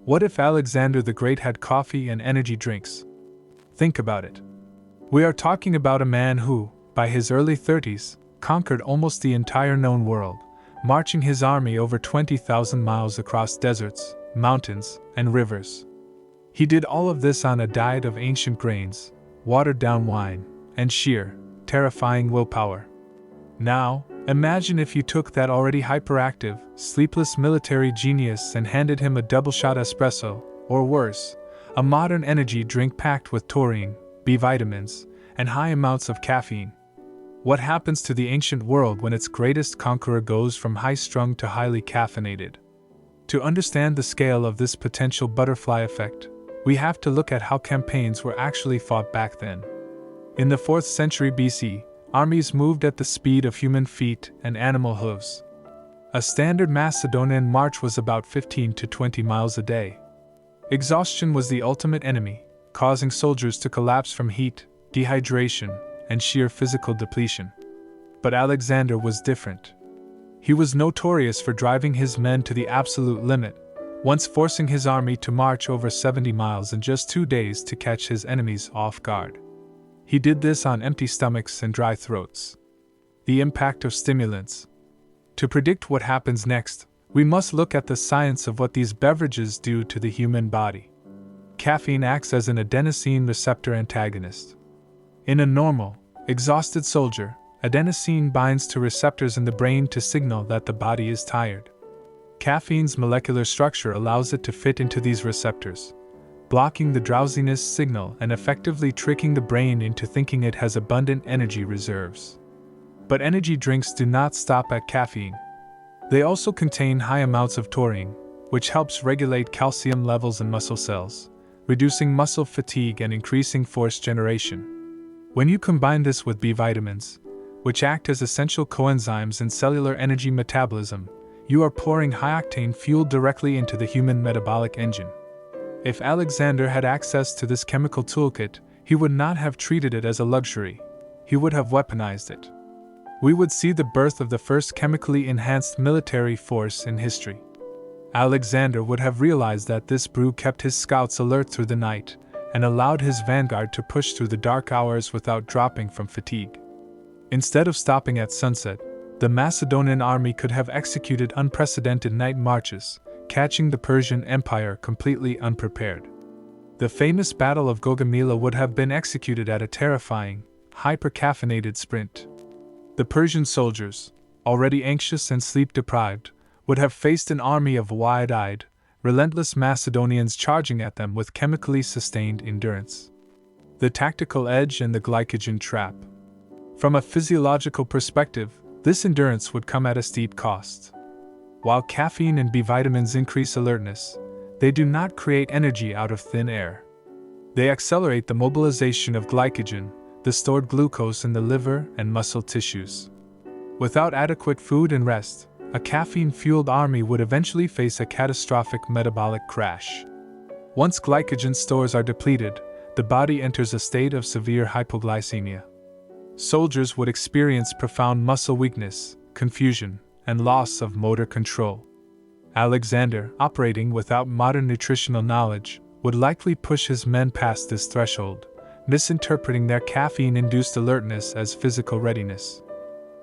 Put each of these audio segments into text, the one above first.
What if Alexander the Great had coffee and energy drinks? Think about it. We are talking about a man who, by his early 30s, conquered almost the entire known world, marching his army over 20,000 miles across deserts, mountains, and rivers. He did all of this on a diet of ancient grains, watered-down wine, and sheer, terrifying willpower. Now, imagine if you took that already hyperactive, sleepless military genius and handed him a double-shot espresso, or worse, a modern energy drink packed with taurine, B vitamins, and high amounts of caffeine. What happens to the ancient world when its greatest conqueror goes from high-strung to highly caffeinated? To understand the scale of this potential butterfly effect, we have to look at how campaigns were actually fought back then. In the 4th century BC, armies moved at the speed of human feet and animal hooves. A standard Macedonian march was about 15 to 20 miles a day. Exhaustion was the ultimate enemy, causing soldiers to collapse from heat, dehydration, and sheer physical depletion. But Alexander was different. He was notorious for driving his men to the absolute limit, once forcing his army to march over 70 miles in just 2 days to catch his enemies off guard. He did this on empty stomachs and dry throats. The impact of stimulants. To predict what happens next, we must look at the science of what these beverages do to the human body. Caffeine acts as an adenosine receptor antagonist. In a normal, exhausted soldier, adenosine binds to receptors in the brain to signal that the body is tired. Caffeine's molecular structure allows it to fit into these receptors, blocking the drowsiness signal and effectively tricking the brain into thinking it has abundant energy reserves. But energy drinks do not stop at caffeine. They also contain high amounts of taurine, which helps regulate calcium levels in muscle cells, reducing muscle fatigue and increasing force generation. When you combine this with B vitamins, which act as essential coenzymes in cellular energy metabolism, you are pouring high-octane fuel directly into the human metabolic engine. If Alexander had access to this chemical toolkit, he would not have treated it as a luxury. He would have weaponized it. We would see the birth of the first chemically enhanced military force in history. Alexander would have realized that this brew kept his scouts alert through the night and allowed his vanguard to push through the dark hours without dropping from fatigue. Instead of stopping at sunset, the Macedonian army could have executed unprecedented night marches, catching the Persian Empire completely unprepared. The famous Battle of Gaugamela would have been executed at a terrifying, hyper-caffeinated sprint. The Persian soldiers, already anxious and sleep-deprived, would have faced an army of wide-eyed, relentless Macedonians charging at them with chemically sustained endurance. The tactical edge and the glycogen trap. From a physiological perspective, this endurance would come at a steep cost. While caffeine and B vitamins increase alertness, they do not create energy out of thin air. They accelerate the mobilization of glycogen, the stored glucose in the liver and muscle tissues. Without adequate food and rest, a caffeine-fueled army would eventually face a catastrophic metabolic crash. Once glycogen stores are depleted, the body enters a state of severe hypoglycemia. Soldiers would experience profound muscle weakness, confusion, and loss of motor control. Alexander, operating without modern nutritional knowledge, would likely push his men past this threshold, misinterpreting their caffeine-induced alertness as physical readiness.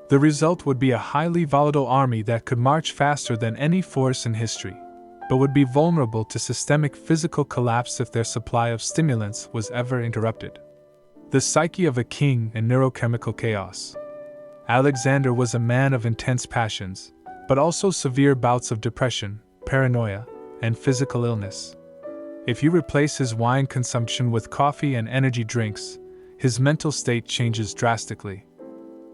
The result would be a highly volatile army that could march faster than any force in history, but would be vulnerable to systemic physical collapse if their supply of stimulants was ever interrupted. The psyche of a king in neurochemical chaos. Alexander was a man of intense passions, but also severe bouts of depression, paranoia, and physical illness. If you replace his wine consumption with coffee and energy drinks, his mental state changes drastically.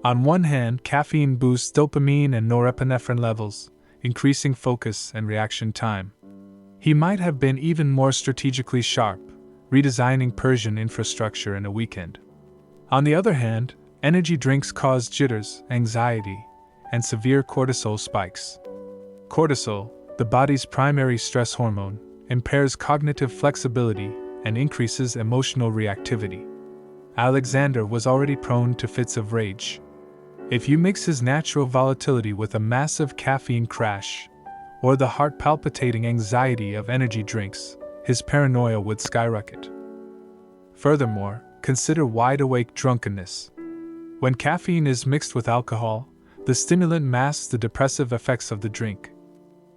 On one hand, caffeine boosts dopamine and norepinephrine levels, increasing focus and reaction time. He might have been even more strategically sharp, redesigning Persian infrastructure in a weekend. On the other hand, energy drinks cause jitters, anxiety, and severe cortisol spikes. Cortisol, the body's primary stress hormone, impairs cognitive flexibility and increases emotional reactivity. Alexander was already prone to fits of rage. If you mix his natural volatility with a massive caffeine crash, or the heart-palpitating anxiety of energy drinks, his paranoia would skyrocket. Furthermore, consider wide-awake drunkenness. When caffeine is mixed with alcohol, the stimulant masks the depressive effects of the drink.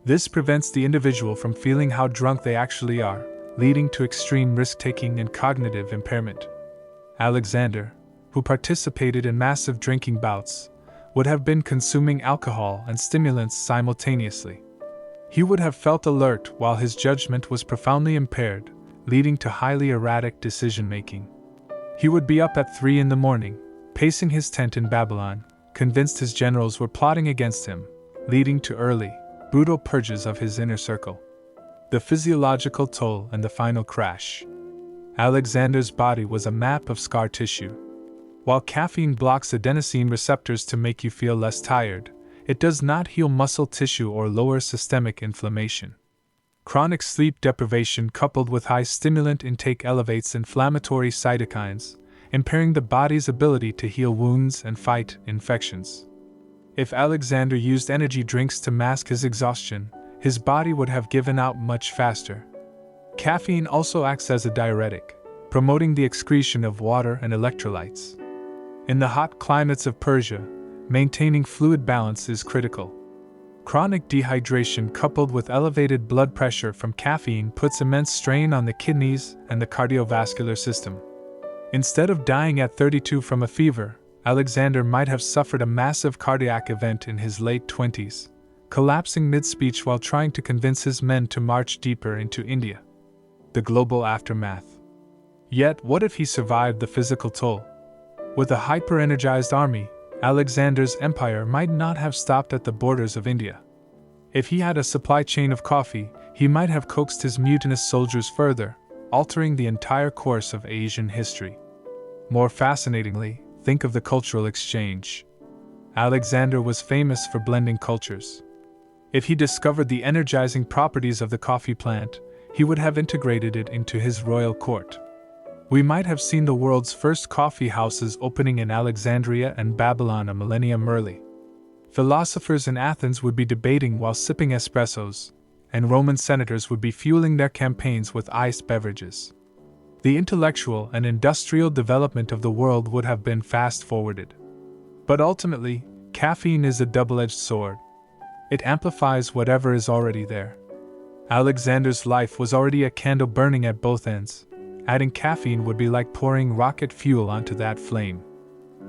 This prevents the individual from feeling how drunk they actually are, leading to extreme risk-taking and cognitive impairment. Alexander, who participated in massive drinking bouts, would have been consuming alcohol and stimulants simultaneously. He would have felt alert while his judgment was profoundly impaired, leading to highly erratic decision-making. He would be up at 3 a.m, pacing his tent in Babylon, convinced his generals were plotting against him, leading to early, brutal purges of his inner circle. The physiological toll and the final crash. Alexander's body was a map of scar tissue. While caffeine blocks adenosine receptors to make you feel less tired, it does not heal muscle tissue or lower systemic inflammation. Chronic sleep deprivation coupled with high stimulant intake elevates inflammatory cytokines, impairing the body's ability to heal wounds and fight infections. If Alexander used energy drinks to mask his exhaustion, his body would have given out much faster. Caffeine also acts as a diuretic, promoting the excretion of water and electrolytes. In the hot climates of Persia, maintaining fluid balance is critical. Chronic dehydration coupled with elevated blood pressure from caffeine puts immense strain on the kidneys and the cardiovascular system. Instead of dying at 32 from a fever, Alexander might have suffered a massive cardiac event in his late 20s, collapsing mid-speech while trying to convince his men to march deeper into India. The global aftermath. Yet, what if he survived the physical toll? With a hyper-energized army, Alexander's empire might not have stopped at the borders of India. If he had a supply chain of coffee, he might have coaxed his mutinous soldiers further, altering the entire course of Asian history. More fascinatingly, think of the cultural exchange. Alexander was famous for blending cultures. If he discovered the energizing properties of the coffee plant, he would have integrated it into his royal court. We might have seen the world's first coffee houses opening in Alexandria and Babylon a millennium early. Philosophers in Athens would be debating while sipping espressos, and Roman senators would be fueling their campaigns with iced beverages. The intellectual and industrial development of the world would have been fast-forwarded. But ultimately, caffeine is a double-edged sword. It amplifies whatever is already there. Alexander's life was already a candle burning at both ends. Adding caffeine would be like pouring rocket fuel onto that flame.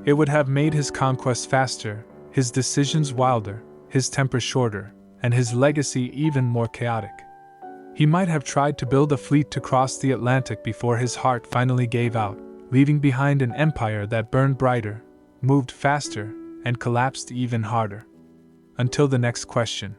It would have made his conquests faster, his decisions wilder, his temper shorter, and his legacy even more chaotic. He might have tried to build a fleet to cross the Atlantic before his heart finally gave out, leaving behind an empire that burned brighter, moved faster, and collapsed even harder. Until the next question.